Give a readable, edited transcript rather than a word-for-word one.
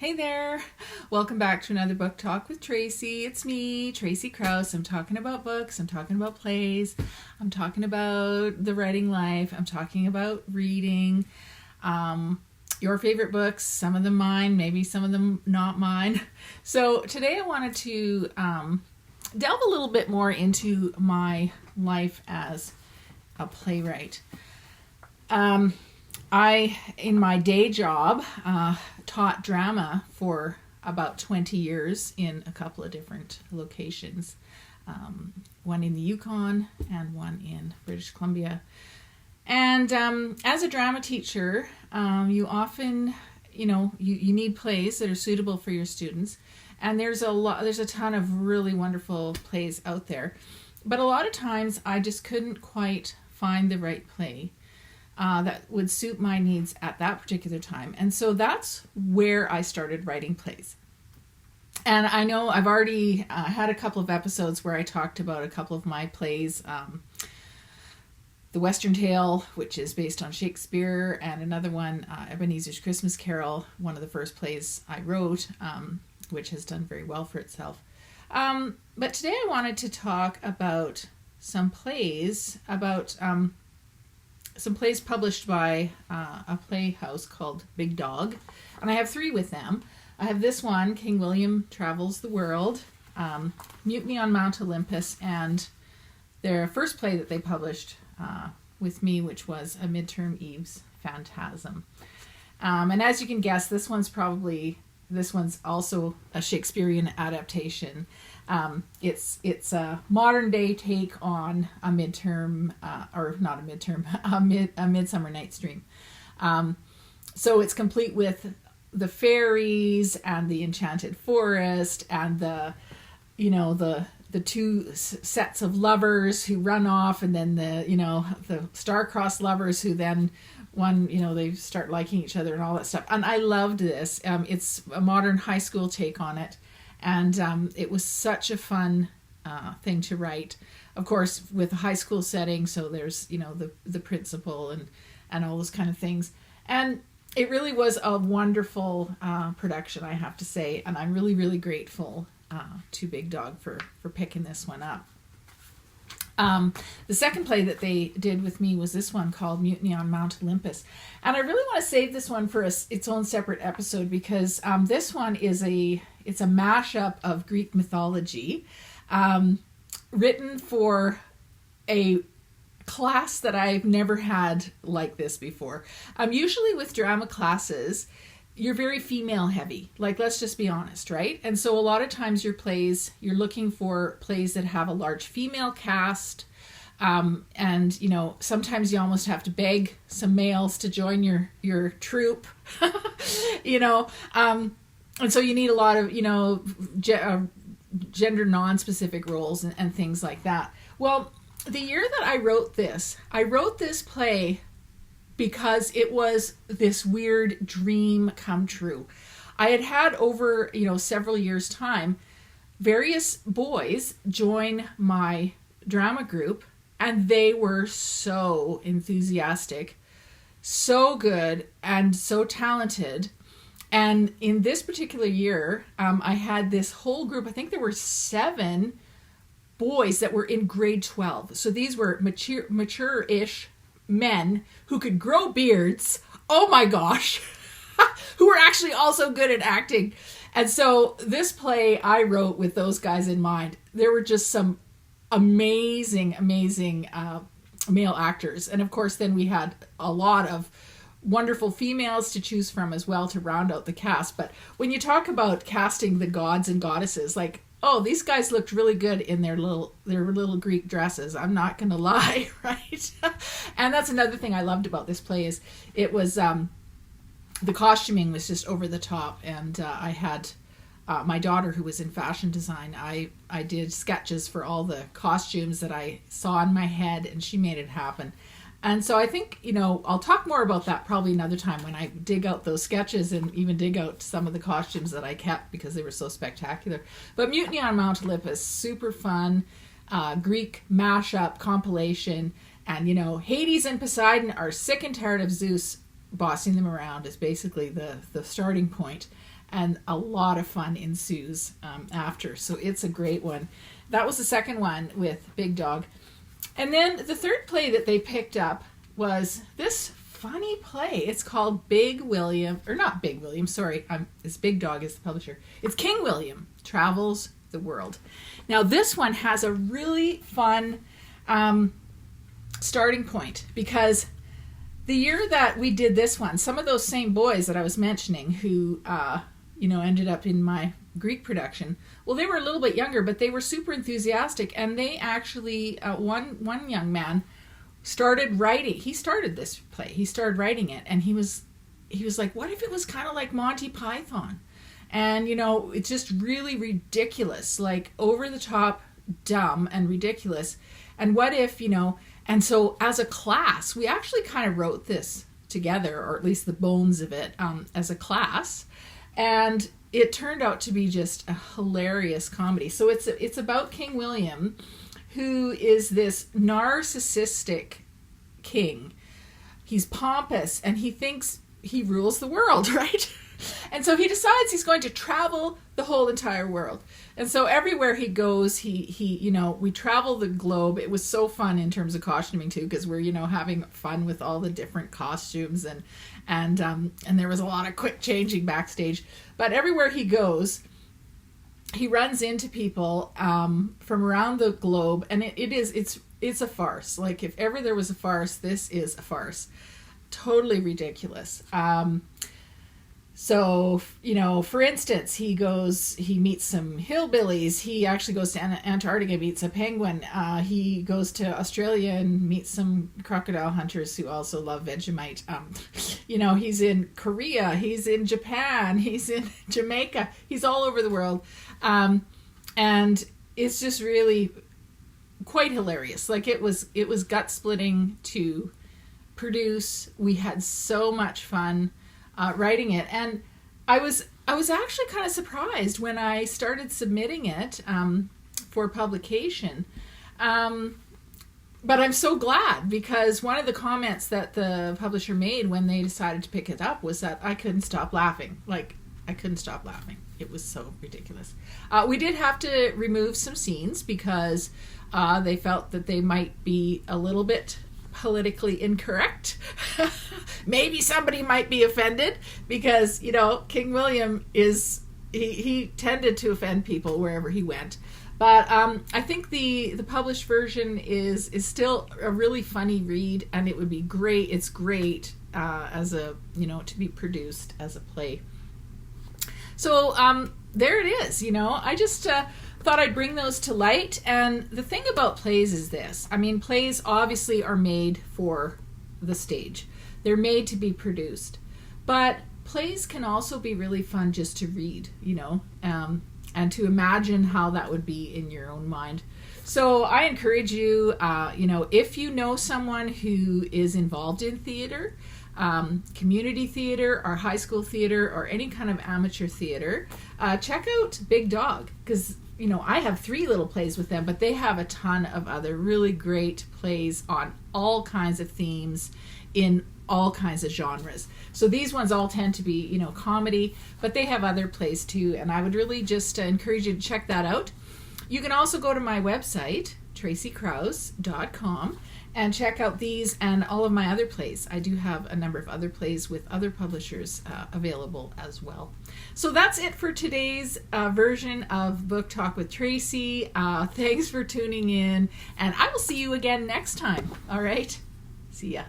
Hey there! Welcome back to another Book Talk with Tracy. It's me, Tracy Krause. I'm talking about books, I'm talking about plays, I'm talking about the writing life, I'm talking about reading, your favorite books, some of them mine, maybe some of them not mine. So today I wanted to delve a little bit more into my life as a playwright. I, in my day job, taught drama for about 20 years in a couple of different locations. One in the Yukon and one in British Columbia. And as a drama teacher, you often, you need plays that are suitable for your students. And there's a ton of really wonderful plays out there. But a lot of times I just couldn't quite find the right play that would suit my needs at that particular time. And so that's where I started writing plays. And I know I've already had a couple of episodes where I talked about a couple of my plays. The Western Tale, which is based on Shakespeare, and another one, Ebenezer's Christmas Carol, one of the first plays I wrote, which has done very well for itself. But today I wanted to talk about some plays published by a playhouse called Big Dog. And I have three with them. I have this one, King William Travels the World, Mutiny on Mount Olympus, and their first play that they published with me, which was A Midterm Eve's Phantasm. And as you can guess, this one's also a Shakespearean adaptation. It's a modern day take on a Midsummer Night's Dream. So it's complete with the fairies and the enchanted forest and the two sets of lovers who run off, and then the star-crossed lovers who then they start liking each other and all that stuff. And I loved this. It's a modern high school take on it. And it was such a fun thing to write. Of course, with a high school setting, so there's, the principal and all those kind of things. And it really was a wonderful production, I have to say. And I'm really, really grateful to Big Dog for picking this one up. The second play that they did with me was this one called Mutiny on Mount Olympus. And I really want to save this one for its own separate episode, because this one is it's a mashup of Greek mythology, written for a class that I've never had like this before. Usually with drama classes, you're very female heavy. Like, let's just be honest, right? And so a lot of times you're looking for plays that have a large female cast. And sometimes you almost have to beg some males to join your troupe, and so you need a lot of, gender non-specific roles and things like that. Well, the year that I wrote this play because it was this weird dream come true. I had over, several years' time, various boys join my drama group, and they were so enthusiastic, so good, and so talented. And in this particular year, I had this whole group. I think there were 7 boys that were in grade 12. So these were mature-ish men who could grow beards. Oh my gosh. Who were actually also good at acting. And so this play I wrote with those guys in mind. There were just some amazing male actors. And of course, then we had a lot of wonderful females to choose from as well to round out the cast. But when you talk about casting the gods and goddesses, like, oh, these guys looked really good in their little Greek dresses. I'm not going to lie, right? And that's another thing I loved about this play is it was the costuming was just over the top. And I had my daughter, who was in fashion design. I did sketches for all the costumes that I saw in my head, and she made it happen. And so I think, I'll talk more about that probably another time when I dig out those sketches and even dig out some of the costumes that I kept because they were so spectacular. But Mutiny on Mount Olympus, super fun, Greek mashup compilation. And, Hades and Poseidon are sick and tired of Zeus bossing them around is basically the starting point. and a lot of fun ensues after. So it's a great one. That was the second one with Big Dog. And then the third play that they picked up was this funny play. It's called Big William, or not Big William, sorry, it's Big Dog is the publisher. It's King William Travels the World. Now this one has a really fun starting point, because the year that we did this one, some of those same boys that I was mentioning who ended up in my Greek production, well, they were a little bit younger, but they were super enthusiastic, and they actually one young man started writing. He started this play. He started writing it, and he was like, what if it was kind of like Monty Python? And it's just really ridiculous, like over the top, dumb and ridiculous. And what if, and so as a class, we actually kind of wrote this together, or at least the bones of it, as a class. And it turned out to be just a hilarious comedy. So it's about King William, who is this narcissistic king. He's pompous, and he thinks he rules the world, right? And so he decides he's going to travel the whole entire world. And so everywhere he goes, we travel the globe. It was so fun in terms of costuming too, because we're, having fun with all the different costumes, and there was a lot of quick changing backstage. But everywhere he goes, he runs into people from around the globe, and it's a farce. Like, if ever there was a farce, this is a farce. Totally ridiculous. So, for instance, he meets some hillbillies. He actually goes to Antarctica, meets a penguin. He goes to Australia and meets some crocodile hunters who also love Vegemite. He's in Korea, he's in Japan, he's in Jamaica. He's all over the world. And it's just really quite hilarious. Like, it was gut splitting to produce. We had so much fun writing it, and I was actually kind of surprised when I started submitting it for publication, but I'm so glad, because one of the comments that the publisher made when they decided to pick it up was that I couldn't stop laughing. Like, I couldn't stop laughing. It was so ridiculous. We did have to remove some scenes because they felt that they might be a little bit politically incorrect. Maybe somebody might be offended, because King William he tended to offend people wherever he went. But I think the published version is still a really funny read, and it would be great. It's great as a to be produced as a play. So there it is. I just thought I'd bring those to light. And the thing about plays is this. I mean, plays obviously are made for the stage. They're made to be produced. But plays can also be really fun just to read, and to imagine how that would be in your own mind. So I encourage you, if you know someone who is involved in theater, community theater or high school theater or any kind of amateur theater, check out Big Dog, because I have 3 little plays with them, but they have a ton of other really great plays on all kinds of themes in all kinds of genres. So these ones all tend to be, comedy, but they have other plays too, and I would really just encourage you to check that out. You can also go to my website, tracykrause.com, and check out these and all of my other plays. I do have a number of other plays with other publishers available as well. So that's it for today's version of Book Talk with Tracy. Thanks for tuning in, and I will see you again next time. All right? See ya.